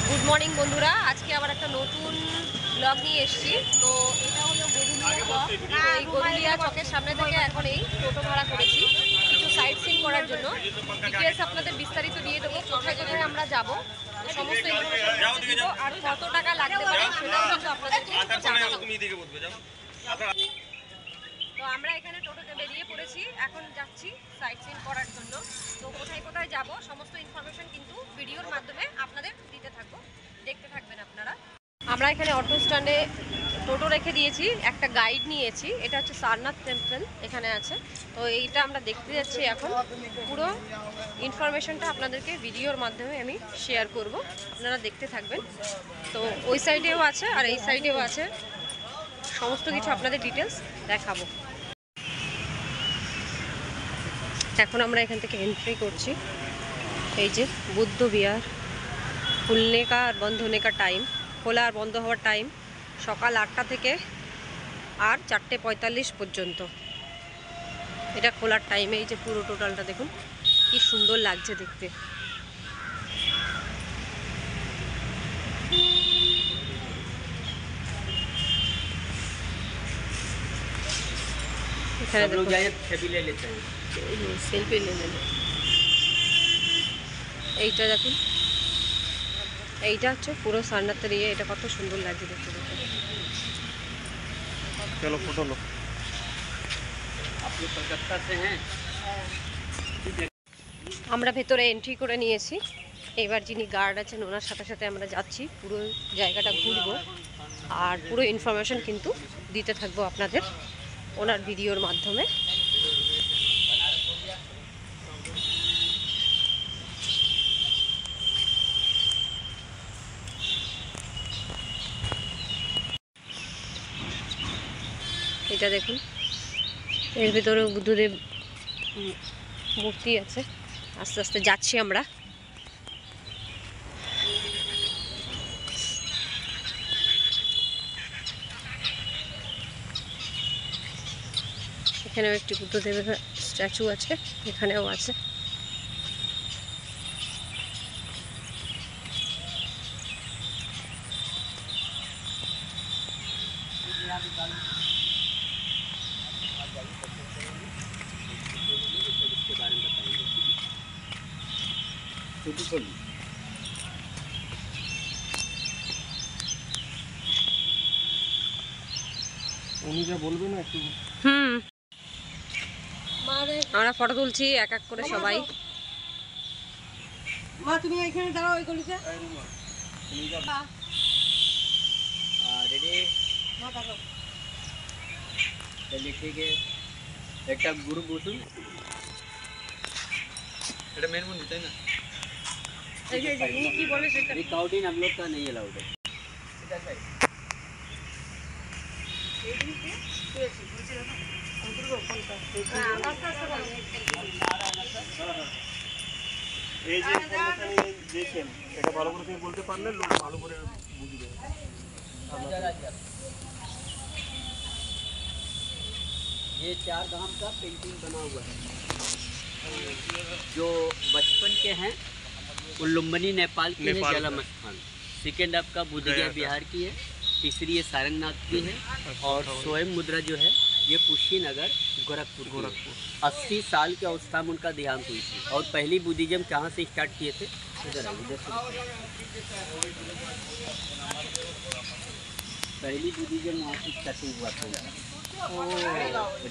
Good morning বন্ধুরা, আজকে আবার একটা নতুন ব্লগ নিয়ে এসেছি। তো এটা হলো গরুলিয়া চক। এই গরুলিয়া চকের সামনে থেকে এখন এই টোটো ভাড়া করেছি কিছু সাইট সিন করার জন্য। ডিটেলস আপনাদের বিস্তারিত দিয়ে দেবো, কোথায় কোথায় আমরা যাবো, সমস্ত ইনফরমেশন দিব, আর কত টাকা লাগতে পারে সেটাও কিন্তু আপনাদেরকে জানাবো। তো আমরা এখানে টোটোতে বেরিয়ে পড়েছি, এখন যাচ্ছি সাইট সিন করার জন্য। তো কোথায় কোথায় যাব সমস্ত ইনফরমেশন কিন্তু ভিডিওর মাধ্যমে আপনাদের দিতে থাকবো, দেখতে থাকবেন আপনারা। আমরা এখানে অটো স্ট্যান্ডে টোটো রেখে দিয়েছি, একটা গাইড নিয়েছি, এটা হচ্ছে সারনাথ টেম্পল এখানে আছে। তো এইটা আমরা দেখতে যাচ্ছি এখন। পুরো ইনফরমেশনটা আপনাদেরকে ভিডিওর মাধ্যমে আমি শেয়ার করব, আপনারা দেখতে থাকবেন। তো ওই সাইডেও আছে আর এই সাইডেও আছে, সমস্ত কিছু আপনাদের ডিটেলস দেখাবো। এখন আমরা এখান থেকে এন্ট্রি করছি। এই যে বুদ্ধ বিহার, খুলনে কা আর বন্ধ होने का টাইম, খোলা আর বন্ধ হওয়ার টাইম সকাল 8টা থেকে আর 4:45 পর্যন্ত। এটা খোলার টাইমে। এই যে পুরো টোটালটা দেখুন কি সুন্দর লাগছে দেখতে। এখানে দেখুন সেলফি নিয়ে নেন। এইটা দেখুন, এইটা হচ্ছে পুরো সারনাথের ইয়ে। এটা কত সুন্দর লাগছে দেখতে দেখতে। চলো ফটো লো। আমরা ভেতরে এন্ট্রি করে নিয়েছি। এবার যিনি গার্ড আছেন ওনার সাথে সাথে আমরা যাচ্ছি, পুরো জায়গাটা ঘুরবো আর পুরো ইনফরমেশন কিন্তু দিতে থাকবো আপনাদের ওনার ভিডিওর মাধ্যমে। এটা দেখুন, এর ভিতরে বুদ্ধদেব মূর্তি আছে। আস্তে আস্তে যাচ্ছি আমরা। এখানেও একটি বুদ্ধদেবের স্ট্যাচু আছে, এখানেও আছে। উনি যা বলবে না একটু। আমরা ফটো তুলছি এক এক করে সবাই। মা তুমি এখানে দাঁড়াও, ওই গলিতে। রেডি? মা দাঁড়াও। चलिए ठीक है। एक गुरु बसुन এটা মেন মন্দির তাই না? এই যে উনি কি বলে সেটা रिकॉर्डिंग हम लोग का नहीं अलाउड है। এই দিকে শুয়েছি বলছি না অন্তর্গ কোনটা? হ্যাঁ আস্তে আস্তে বলো। এই যে ইনফরমেশন দিয়েছেন এটা ভালো করে তুমি বলতে পারলে লোক ভালো করে বুঝবে। ये चार धाम का पेंटिंग बना हुआ है। जो बचपन के हैं वो लुम्बिनी नेपाल की है, जलम स्थान। सेकेंड आपका बुद्धगया बिहार की है। तीसरी ये सारंगनाथ की है। और स्वयं मुद्रा जो है ये कुशीनगर गोरखपुर। 80 साल की अवस्था में उनका देहांत हुई थी। और पहली बुद्धिज्म कहाँ से स्टार्ट किए थे? इधर पहली बुद्धिज्म वहाँ से स्टार्टिंग हुआ था।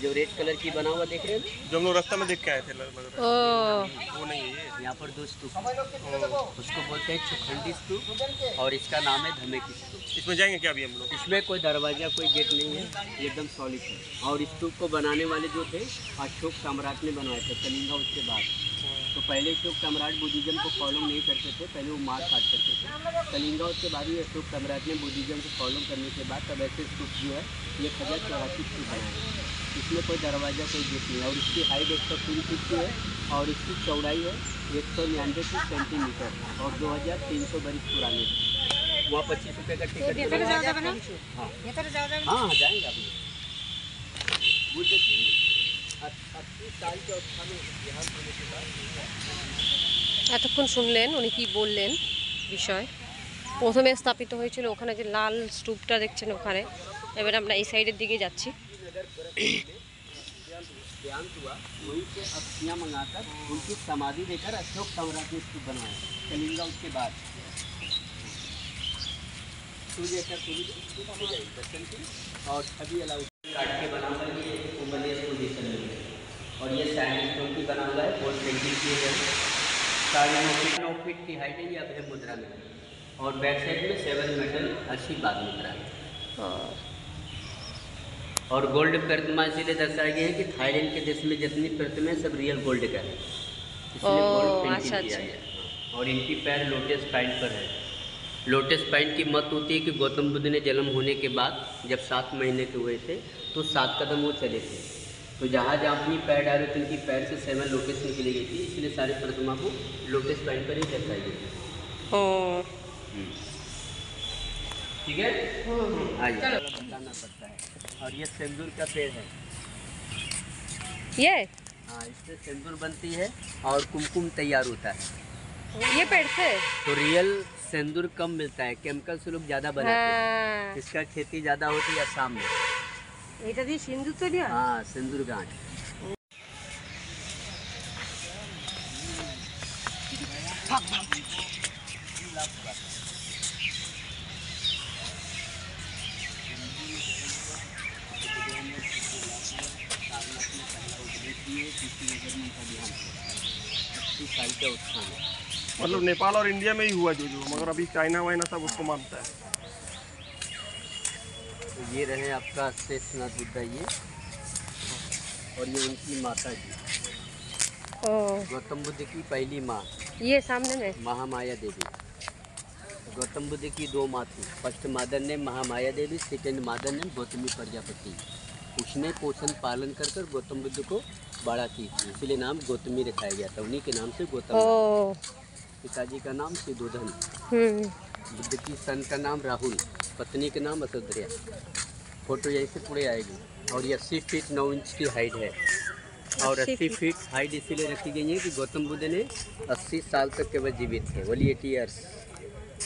जो रेड कलर की बना हुआ देख रहे हैं, जो हम लोग रास्ता में देख के आए थे लग रहा ओ है वो नहीं है ये। यहाँ पर दो स्तूप है। उसको बोलते हैं चुखंडी स्तूप और इसका नाम है धमेकी स्तूप। इसमें जाएंगे क्या अभी हम लोग? इसमें कोई दरवाजा कोई गेट नहीं है, एकदम सॉलिड है। और स्तूप को बनाने वाले जो थे अशोक सम्राट ने बनवाए थे, कलिंगा उसके बाद। तो पहले अशोक सम्राट बुद्धिज्म को फॉलो नहीं करते थे, पहले वो मार काट करते थे। कलिंगा उसके बाद ही अशोक सम्राट ने बुद्धिज्म को फॉलो करने के बाद तब ऐसे स्तूप जो है 1084 स्तूप बनाए। इसमें कोई दरवाज़ा कोई गेट नहीं है। और इसकी हाइट 103 फीट की है और इसकी चौड़ाई है 199 सेंटीमीटर और 2300 बरस पुराने। वहाँ 25 रुपये का टिकट। हाँ हाँ जाएंगे अभी। बुद्ध की 80 साल की अवस्था में देहांत होने के बाद এতক্ষণ শুনলেন উনি কি বললেন বিষয়। প্রথমে স্থাপিত হয়েছিল ওখানে যে লাল স্তূপটা দেখছেন ওখানে। এবার আমরা এই সাইডের দিকে যাচ্ছি। देहांत हुआ वहीं से अस्थियाँ मंगाकर उनकी समाधि देकर अशोक सम्राट ने स्तूप बनवाया कलिंगा उसके बाद। सूर्य का दर्शन की और छवि अलाउ काट के बना हुआ ये उमलेस पोजीशन में है। और ये सैंडस्टोन की बना हुआ है और पेंटिंग किए गए 9.5 फीट की हाइट है। ये अभय मुद्रा में है और बैक साइड में 7 मेटल 80 बाग मुद्रा है। और गोल्ड प्रतिमा इसीलिए दर्शाया गया है कि थाईलैंड के देश में जितनी प्रतिमा सब रियल गोल्ड का है, इसलिए गोल्ड पेंटिंग किया गया है। और इनकी पैर लोटस पाइन पर है। लोटस पाइन की मत होती है कि गौतम बुद्ध ने जन्म होने के बाद जब 7 महीने के हुए थे तो 7 कदम वो चले थे, तो जहाँ जहाँ अपनी पैर डाले थे उनकी पैर से 7 लोटस निकली गई थी, इसलिए सारी प्रतिमा को लोटस पाइन पर ही दर्शाई गई थी। ठीक है, आइए बताना पड़ता है। और ये सिंदूर का पेड़ है, ये हाँ इससे सिंदूर बनती है और कुमकुम तैयार होता है। ये पेड़ से तो रियल सिंदूर कम मिलता है, केमिकल से लोग ज़्यादा बनाते हैं। इसका खेती ज़्यादा होती है असम में। এটা দিয়ে সিন্দুর তৈরি হয়। हाँ सिंदूर गांठ। मतलब नेपाल और इंडिया में ही हुआ जो मगर अभी चाइना वाइना सब उसको मानता है। तो ये रहे आपका शेषनाथ बुद्धा ये, और ये उनकी माता जी गौतम बुद्ध की पहली माँ, ये सामने में महामाया देवी। गौतम बुद्ध की 2 माँ थी, first mother name Mahamaya Devi, second mother name Gautami Prajapati. उसने पोषण पालन कर कर गौतम बुद्ध को बड़ा की थी, इसलिए नाम गौतमी रखाया गया था, उन्हीं के नाम से गौतम। पिताजी का नाम सिद्धोधन, बुद्ध की सन का नाम राहुल, पत्नी का नाम असुद्रिया। फोटो यहीं से पूरे आएगी। और ये 80 फीट 9 इंच की हाइट है। और 80 फीट हाइट इसीलिए रखी गई है कि गौतम बुद्ध ने 80 साल तक केवल जीवित थे, बोली 80 ईयर्स।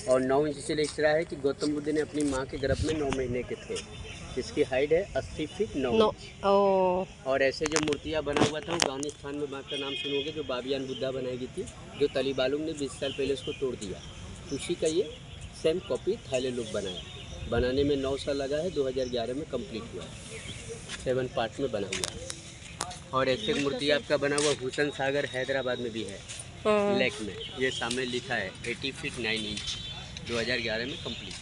और 9 इंच इसलिए इस तरह है कि गौतम बुद्ध ने अपनी माँ के गर्भ में 9 महीने के थे। इसकी हाइट है 80 फीट 9 इंच। और ऐसे जो मूर्तियाँ बना हुआ था वो अफगानिस्तान में वहाँ का नाम सुनोगे, जो बाबियान बुद्धा बनाई गई थी, जो तालिबानों ने 20 साल पहले उसको तोड़ दिया। उसी का ये सेम कॉपी थाईलैंड लोग बनाया। बनाने में 9 साल लगा है, 2011 में कंप्लीट हुआ है, 7 पार्ट में बना हुआ है। और ऐसे मूर्ति आपका बना हुआ भूषण सागर हैदराबाद में भी है, लेक में। ये सामने लिखा है 80 फीट 9 इंच, 2011 में कंप्लीट।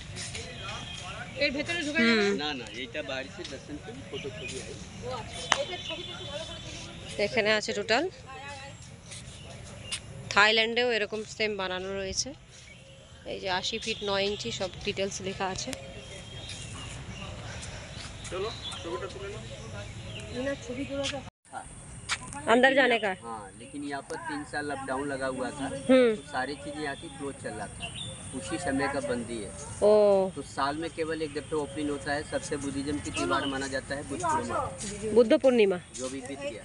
এর ভেতরে ঢুকে না না এইটা বাইরে से दर्शन के फोटो छवि आई। এখানে আছে টোটাল। থাইল্যান্ডেও এরকম সেম বানানো রয়েছে। এই যে 80 ফিট 9 ইঞ্চি সব ডিটেলস লেখা আছে। चलो ছবিটা তুলে নাও। इना छवि তোলা था अंदर जाने का। हाँ, लेकिन यहाँ पर 3 साल लॉकडाउन लगा हुआ था, तो सारी चीज़ें यहाँ की क्लोज चल रहा था, उसी समय का बंदी है। तो साल में केवल एक दफे ओपन होता है। सबसे बुद्धिज्म की त्योहार माना जाता है बुद्ध पूर्णिमा, जो भी बीत गया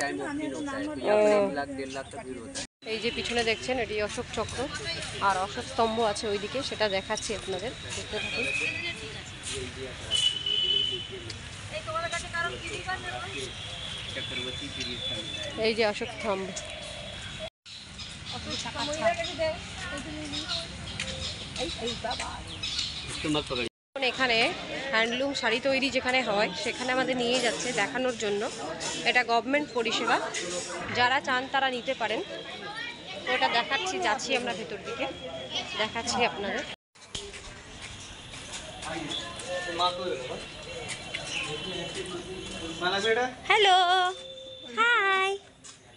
टाइम ओपन होता है। तो यहाँ पर 1 लाख 1.5 लाख का भीड़ होता है। এই যে পিছনে দেখছেন এটি অশোক চক্র আর অশোক স্তম্ভ আছে ওইদিকে, সেটা দেখাচ্ছি আপনাদের, দেখতে থাকুন। चक्रवर्ती पीरियड का मिला है। এই যে অশোক স্তম্ভ। इसको मत पकड़िए। এখন এখানে হ্যান্ডলুম শাড়ি তৈরি যেখানে হয় সেখানে আমাদের নিয়ে যাচ্ছে দেখানোর জন্য। এটা গভর্নমেন্ট পরিষেবা, যারা চান তারা নিতে পারেন। তো এটা দেখাচ্ছি, যাচ্ছি আমরা ভেতর দিকে, দেখাচ্ছি আপনাদের। হ্যালো, হাই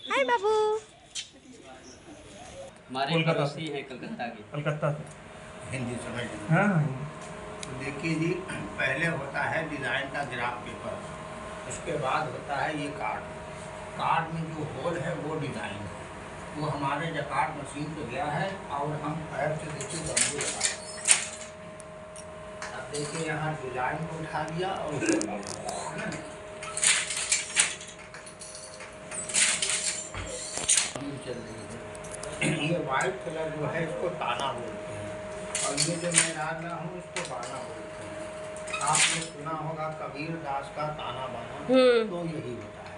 হাই বাবু। हमारे पड़ोसी है कलकत्ता के। कलकत्ता से हिंदी समझ लीजिए। हाँ तो देखिए जी, पहले होता है डिज़ाइन का ग्राफ पेपर, उसके बाद होता है ये कार्ड। कार्ड में जो होल है वो डिज़ाइन है, वो हमारे जकार्ड मशीन पे गया है और हम पैर से देखिए बंबू लगा। अब देखिए यहाँ डिज़ाइन को उठा लिया और उसको चल रही है। ये वाइट कलर जो है इसको ताना बोलते हैं, ये जो मैं डाल रहा हूँ इसको बाना बोलते हैं। आपने सुना होगा कबीर दास का ताना बाना, तो यही होता है।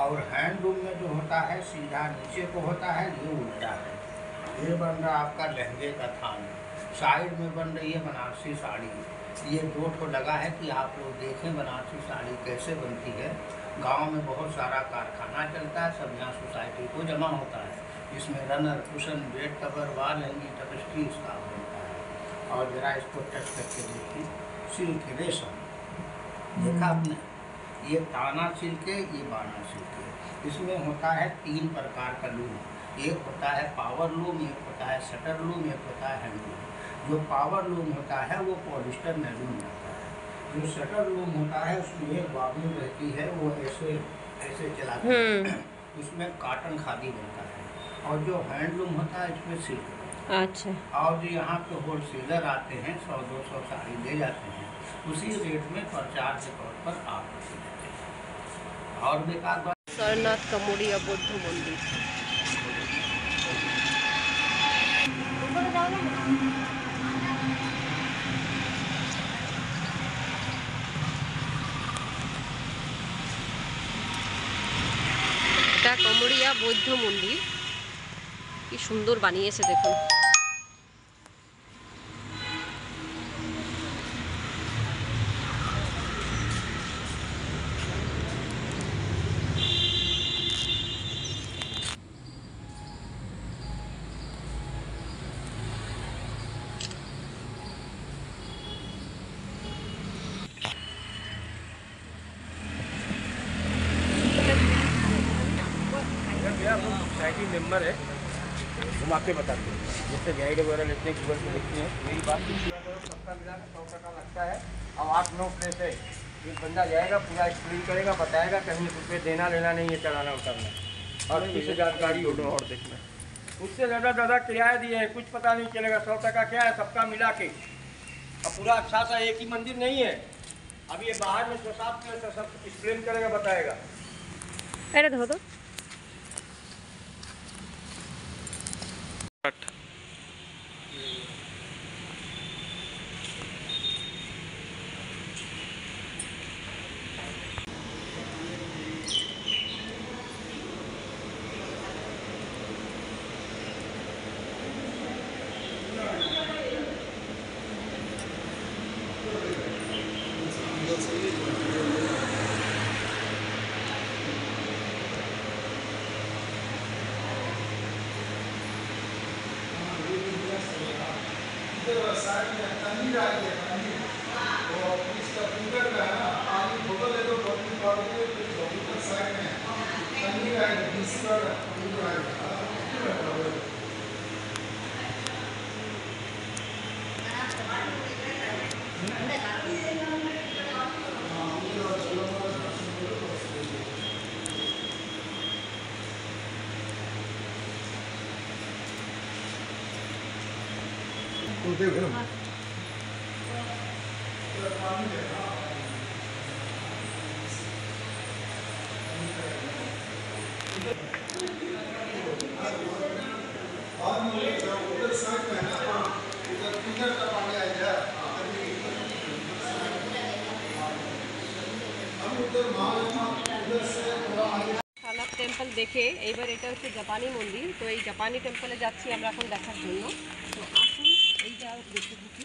और हैंडलूम में जो होता है सीधा नीचे को होता है, ये उल्टा है। ये बन रहा आपका लहंगे का थान, साइड में बन रही है बनारसी साड़ी। ये 2 ठो लगा है कि आप लोग देखें बनारसी साड़ी कैसे बनती है। गांव में बहुत सारा कारखाना चलता है, सब यहाँ सोसाइटी को जमा होता है। इसमें runner, cushion, bed cover, wall hanging, टपस्ट्री इसका बनता है। और जरा इसको टच करके देखिए, सिल्क रेशम देखा आपने, ये ताना सिल्क है, ये बाना सिल्क है। इसमें होता है 3 प्रकार का लूम। एक होता है पावर लूम, एक होता है शटर लूम, एक होता है हैंडलूम। जो पावर लूम होता है वो पॉलिस्टर नैलूम होता है। जो शटर लूम होता है उसमें एक बाबू रहती है, वो ऐसे ऐसे चलाते हैं, उसमें कॉटन खादी बनता है। और जो हैंडलूम होता है इसमें सिल्क। अच्छा। और जो यहाँ पे होलसेलर आते हैं 100-200 साड़ी ले जाते हैं, उसी रेट में प्रचार के तौर पर आप देते हैं। और बेकार बात, सरनाथ कमोडिया बौद्ध मंदिर। এটা কমোডিয়া বৌদ্ধ মন্দির, কি সুন্দর বানিয়েছে দেখুন। सोसाइटी मेंबर है, हम आपके बताते हैं, जैसे गाइड वगैरह लेते हैं, गूगल पे देखते हैं, यही बात सबका मिला के 100 टका लगता है। अब 8-9 प्लेस है, एक बंदा जाएगा पूरा एक्सप्लेन करेगा, बताएगा, कहीं रुपये देना लेना नहीं है, चलाना उतरना, और किसी जानकारी हो और देखना। उससे ज़्यादा किराया दिए हैं, कुछ पता नहीं चलेगा 100 टका क्या है सबका मिला के। अब पूरा अच्छा सा एक ही मंदिर नहीं है, अभी ये बाहर में 6-7 प्लेस है, सब एक्सप्लेन करेगा, बताएगा। এটা দেখো তো। সারনাথ টেম্পল দেখে এইবার এটা হচ্ছে জাপানি মন্দির, তো এই জাপানি টেম্পলে যাচ্ছি আমরা এখন দেখার জন্য। তো আসুন এইটা দেখে দেখি।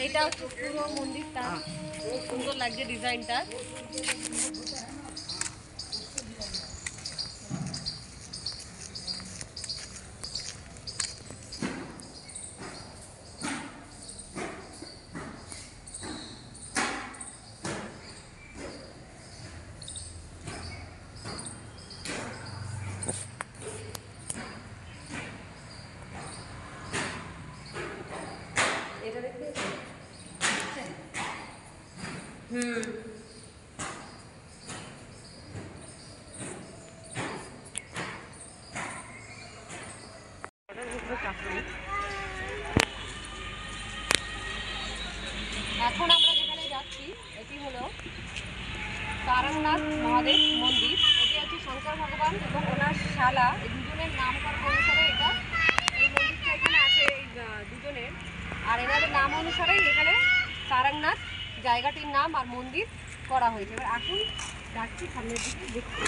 এটা হচ্ছে পুরো মন্দিরটা, খুব সুন্দর লাগছে ডিজাইনটা। এটা দেখতে পুরো কাছে। এখন আমরা যেখানে যাচ্ছি এটি হলো তারকনাথ মহাদেব মন্দির। এটি হচ্ছে শঙ্কর ভগবান এবং ওনার শালা, এই দুজনের নামকরণ অনুসারে এটা এই মন্দিরটা এখানে আছে, এই দুজনের। আর এনাদের নাম অনুসারেই এখানে তারকনাথ জায়গাটির নাম আর মন্দির করা হয়েছে। এবার আসুন যাচ্ছি সামনের দিকে দেখতে।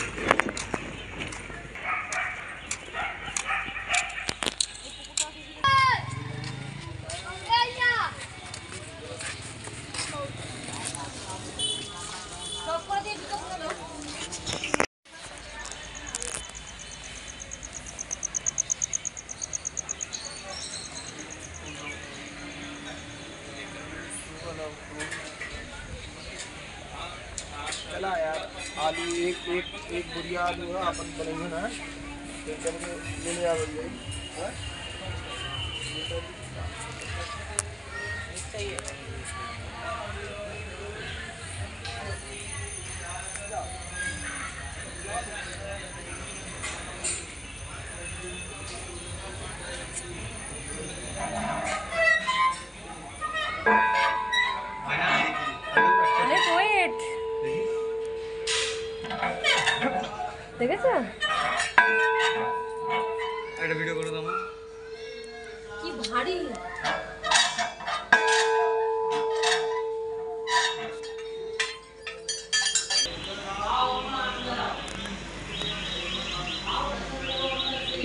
चला यार, आलू एक बुढ़िया आलू है अपन बनेंगे ना, फिर करके लेने आ गई है। দেখেছো একটা ভিডিও করে দাও কি ভারী।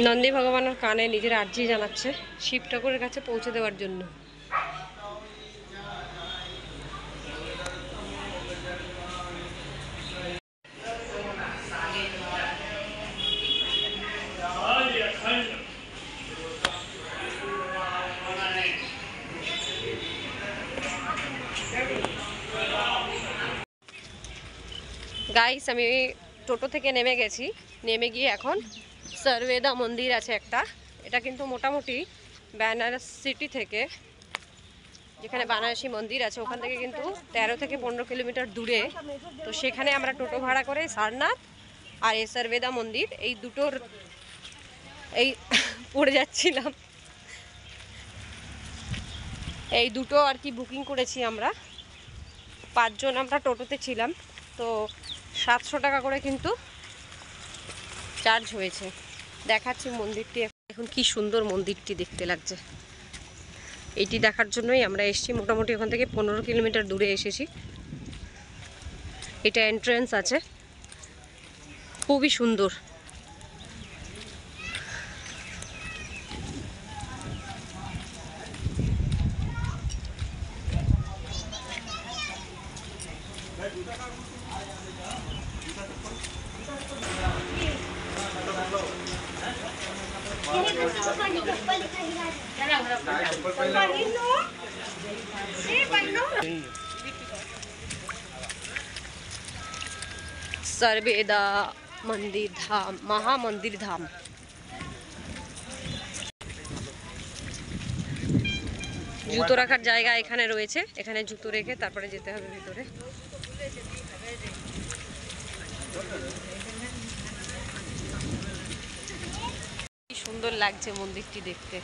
নন্দী ভগবানের কানে নিজের আর্জি জানাচ্ছে শিব ঠাকুরের কাছে পৌঁছে দেওয়ার জন্য। গাইস আমি টোটো থেকে নেমে গেছি, নেমে গিয়ে এখন সর্বেদা মন্দির আছে একটা, এটা কিন্তু মোটামুটি বেনারস সিটি থেকে, যেখানে বানারসি মন্দির আছে ওখান থেকে কিন্তু 13 থেকে 15 কিলোমিটার দূরে। তো সেখানে আমরা টোটো ভাড়া করে সারনাথ আর এই সর্বেদা মন্দির এই দুটোর এই পড়ে যাচ্ছিলাম, এই দুটো আর কি বুকিং করেছি আমরা। 5 জন আমরা টোটোতে ছিলাম, তো 700 টাকা করে কিন্তু চার্জ হয়েছে। দেখাচ্ছি মন্দিরটি এখন, কি সুন্দর মন্দিরটি দেখতে লাগছে। এইটি দেখার জন্যই আমরা এসেছি, মোটামুটি ওখান থেকে 15 কিলোমিটার দূরে এসেছি। এটা এন্ট্রান্স আছে, খুবই সুন্দর। सर्वेदा मंदिर धाम, महामंदिर धाम। জুতো রাখার জায়গা এখানে রয়েছে, এখানে জুতো রেখে তারপরে যেতে হবে ভিতরে। কি সুন্দর লাগছে মন্দিরটি দেখতে।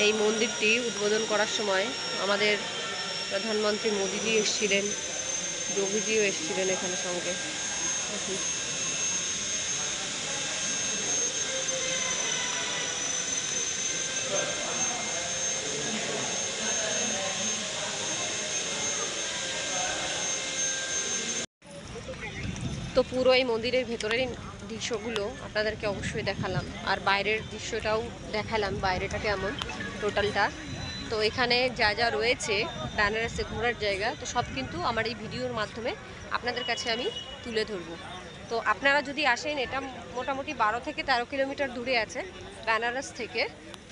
এই মন্দিরটি উদ্বোধন করার সময় আমাদের প্রধানমন্ত্রী মোদিজি এসেছিলেন, যোগীজিও এসেছিলেন এখানে সঙ্গে। পুরো এই মন্দিরের ভেতরের দৃশ্যগুলো আপনাদেরকে অবশ্যই দেখালাম, আর বাইরের দৃশ্যটাও দেখালাম, বাইরেটা কেমন টোটালটা। তো এখানে যা যা রয়েছে বেনারসে ঘোরার জায়গা, তো সব কিন্তু আমার এই ভিডিওর মাধ্যমে আপনাদের কাছে আমি তুলে ধরবো। তো আপনারা যদি আসেন, এটা মোটামুটি 12 থেকে 13 কিলোমিটার দূরে আছে বেনারস থেকে।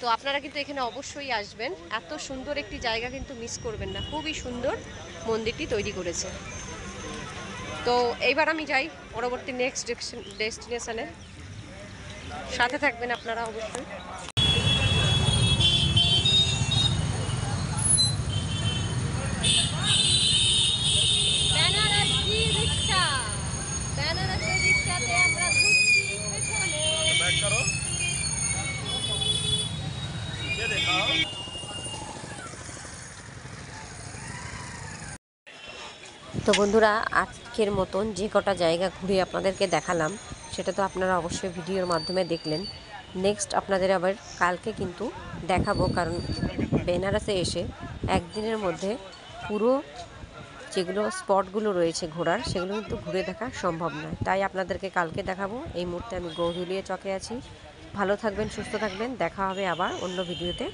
তো আপনারা কিন্তু এখানে অবশ্যই আসবেন, এত সুন্দর একটি জায়গা কিন্তু মিস করবেন না, খুবই সুন্দর মন্দিরটি তৈরি করেছে। তো এইবার আমি যাই পরবর্তী নেক্সট ডেস্টিনেশনে, সাথে থাকবেন আপনারা অবশ্যই। বেনারসের রিক্সাতে আমরা ঘুরছি পেছনে। তো বন্ধুরা, আজকের মতন যে কটা জায়গা ঘুরে আপনাদেরকে দেখালাম সেটা তো আপনারা অবশ্যই ভিডিওর মাধ্যমে দেখলেন। নেক্সট আপনাদের আবার কালকে কিন্তু দেখাবো, কারণ বেনারসে এসে একদিনের মধ্যে পুরো যেগুলো স্পটগুলো রয়েছে ঘোরার, সেগুলো কিন্তু ঘুরে দেখা সম্ভব নয়, তাই আপনাদেরকে কালকে দেখাবো। এই মুহূর্তে আমি গৌরুলিয়া চকে আছি। ভালো থাকবেন, সুস্থ থাকবেন, দেখা হবে আবার অন্য ভিডিওতে।